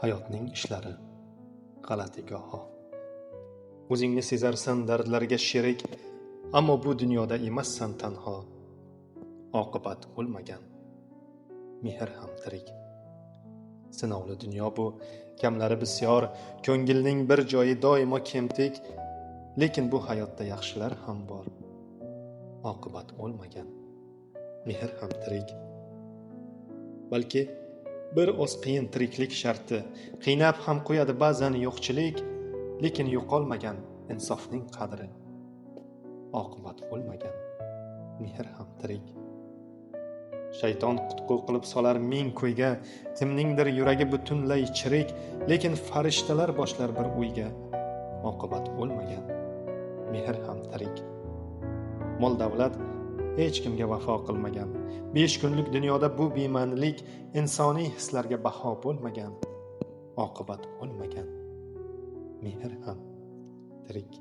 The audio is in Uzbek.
hayotning ishlari g'alati goho. O'zingni sezarsan dardlarga sherik, ammo bu dunyoda emassan tanho. Oqibat o'lmagan, mehr ham tirik. Sinovli dunyo bu, kamlari bisyor, ko'ngilning bir joyi doimo kemtik, lekin bu hayotda yaxshilar ham bor. Oqibat o'lmagan, mehr ham tirik. Balki bir oz qiyin tiriklik sharti, qiynab ham qo'yadi ba'zan yo'qchilik, lekin yo'qolmagan insofning qadri. Oqibat o'lmagan, mehr ham tirik. Shayton qutqu qilib solar ming ko'yga, kimningdir yuragi butunlay chirik, lekin farishtalar boshlar bir uyga. Oqibat o'lmagan, mehr ham tirik. Mol davlat hech kimga vafo qilmagan. 5 kunlik dunyoda bu bema'nilik insoniy hislarga baho bo'lmagan. Oqibat o'lmagan, mehr ham tirik.